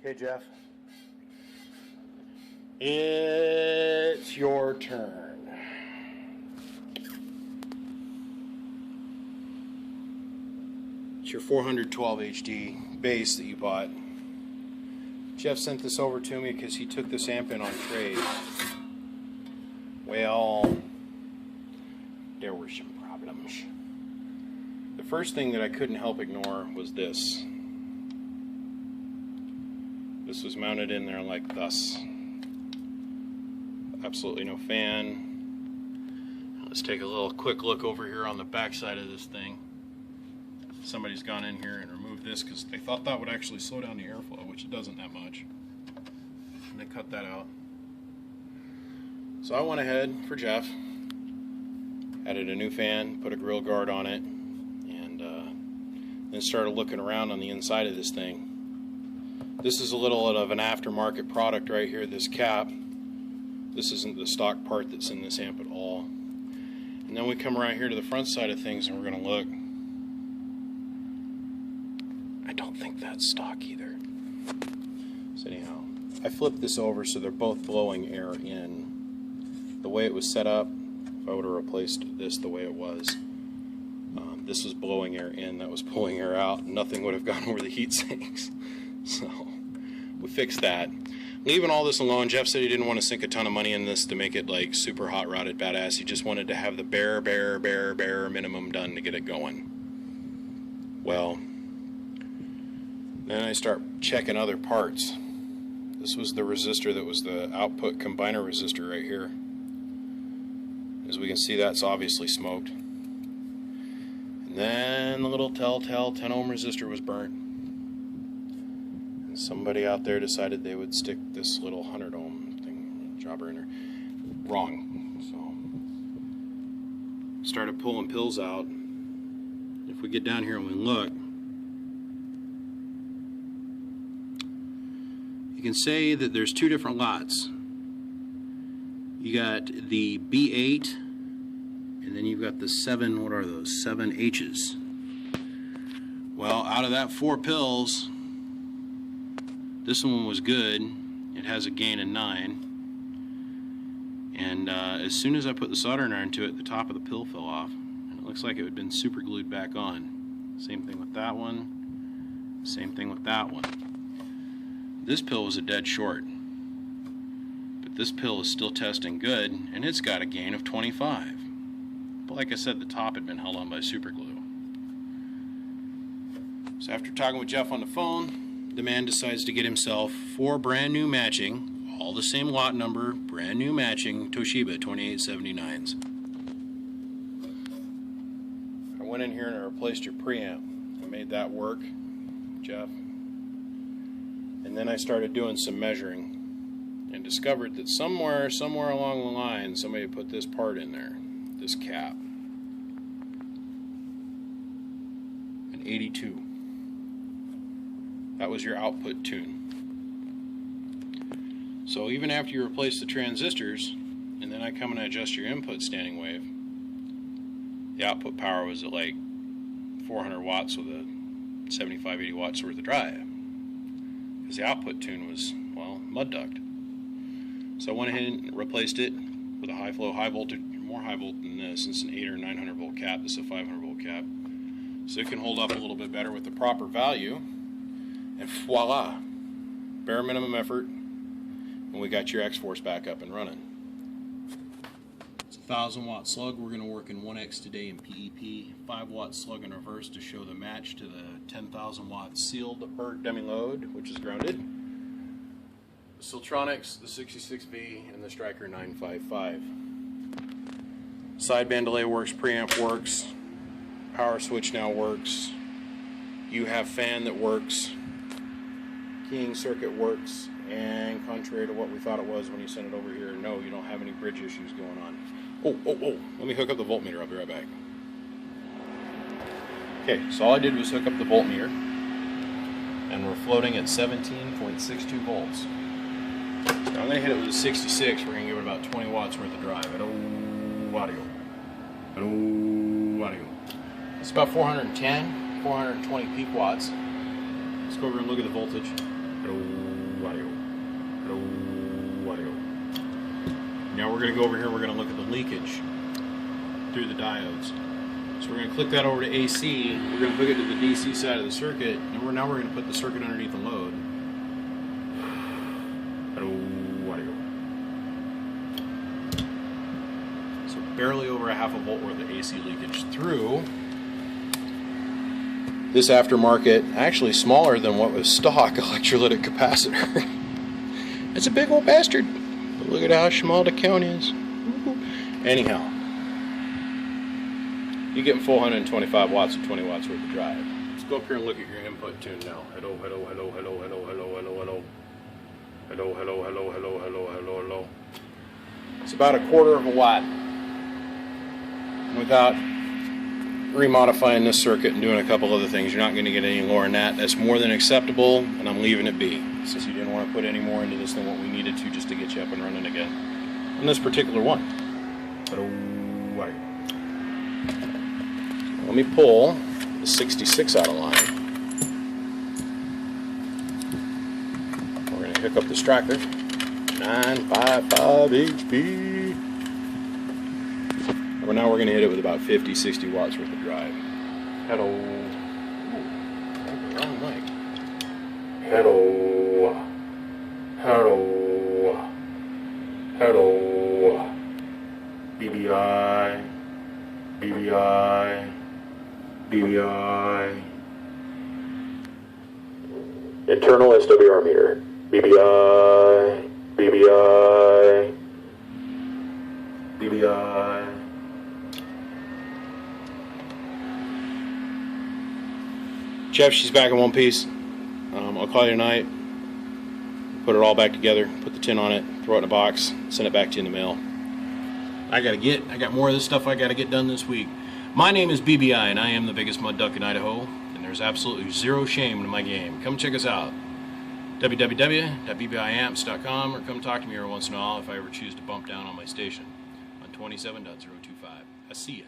Okay, Jeff. It's your turn. It's your 412 HD base that you bought. Jeff sent this over to me because he took this amp in on trade. Well, there were some problems. The first thing that I couldn't help ignore was this. This was mounted in there like thus. Absolutely no fan. Let's take a little quick look over here on the back side of this thing. Somebody's gone in here and removed this because they thought that would actually slow down the airflow, which it doesn't that much. And they cut that out. So I went ahead for Jeff, added a new fan, put a grill guard on it, and then started looking around on the inside of this thing. This is a little of an aftermarket product right here, this cap. This isn't the stock part that's in this amp at all. And then we come around here to the front side of things and we're going to look. I don't think that's stock either. So anyhow, I flipped this over so they're both blowing air in. The way it was set up, if I would have replaced this the way it was, this was blowing air in, that was pulling air out. Nothing would have gone over the heat sinks. So we fixed that. Leaving all this alone, Jeff said he didn't want to sink a ton of money in this to make it like super hot rodded badass. He just wanted to have the bare minimum done to get it going. Well, then I start checking other parts. This was the resistor that was the output combiner resistor right here. As we can see, that's obviously smoked. And then the little telltale 10 ohm resistor was burnt. And somebody out there decided they would stick this little 100 ohm thing, jobber in there. Wrong. So started pulling pills out. If we get down here and we look, you can say that there's two different lots. You got the B8, and then you've got the 7, what are those? 7 H's. Well, out of that 4 pills, this one was good. It has a gain of 9. And as soon as I put the soldering iron to it, the top of the pill fell off. And it looks like it had been super glued back on. Same thing with that one. Same thing with that one. This pill was a dead short. But this pill is still testing good, and it's got a gain of 25. But like I said, the top had been held on by super glue. So after talking with Jeff on the phone, the man decides to get himself 4 brand new matching, all the same lot number, brand new matching Toshiba 2879s. I went in here and I replaced your preamp. I made that work, Jeff. And then I started doing some measuring and discovered that somewhere along the line somebody put this part in there, this cap. An 82. That was your output tune. So even after you replace the transistors and then I come and adjust your input standing wave, the output power was at like 400 watts with a 75-80 watts worth of drive. Because the output tune was, well, mud duct. So I went ahead and replaced it with a high flow, high voltage, more high volt than this. It's an 800 or 900 volt cap. This is a 500 volt cap. So it can hold up a little bit better with the proper value. And voila, bare minimum effort, and we got your xforce back up and running. It's a 1000 watt slug. We're going to work in 1X today in PEP. 5 watt slug in reverse to show the match to the 10,000 watt sealed bird dummy load, which is grounded. The Siltronics, the 66V, and the Striker 955. Sideband delay works, preamp works, power switch now works. You have fan that works. Keying circuit works, and contrary to what we thought it was when you sent it over here, no, you don't have any bridge issues going on. Oh, let me hook up the voltmeter. I'll be right back. Okay, so all I did was hook up the voltmeter, and we're floating at 17.62 volts. Now I'm going to hit it with a 66. We're going to give it about 20 watts worth of drive. Hello, audio. Hello, audio. It's about 410, 420 peak watts. Let's go over and look at the voltage. Now we're going to go over here and we're going to look at the leakage through the diodes. So we're going to click that over to AC, we're going to hook it to the DC side of the circuit, and now we're going to put the circuit underneath the load. So barely over a half a volt worth of AC leakage through this aftermarket, actually smaller than what was stock electrolytic capacitor. It's a big old bastard. But look at how small the count is. Anyhow, you're getting 425 watts and 20 watts worth of drive. Let's go up here and look at your input tune now. Hello, hello, hello, hello, hello, hello, hello, hello. Hello, hello, hello, hello, hello, hello, hello. It's about a quarter of a watt. Without remodifying this circuit and doing a couple other things, you're not going to get any lower than that. That's more than acceptable, and I'm leaving it be, since you didn't want to put any more into this than what we needed to just to get you up and running again on this particular one. Let me pull the 66 out of line. We're going to hook up this tracker, 955 HP. Now we're going to hit it with about 50-60 watts worth of drive. Hello. Ooh, wrong mic. Hello. Hello. Hello. BBI. BBI. BBI. Internal SWR meter. BBI. BBI. BBI. Jeff, she's back in one piece. I'll call you tonight. Put it all back together. Put the tin on it. Throw it in a box. Send it back to you in the mail. I got more of this stuff I gotta get done this week. My name is BBI, and I am the biggest mud duck in Idaho. And there's absolutely zero shame in my game. Come check us out. www.bbiamps.com, or come talk to me every once in a while if I ever choose to bump down on my station on 27.025. I see ya.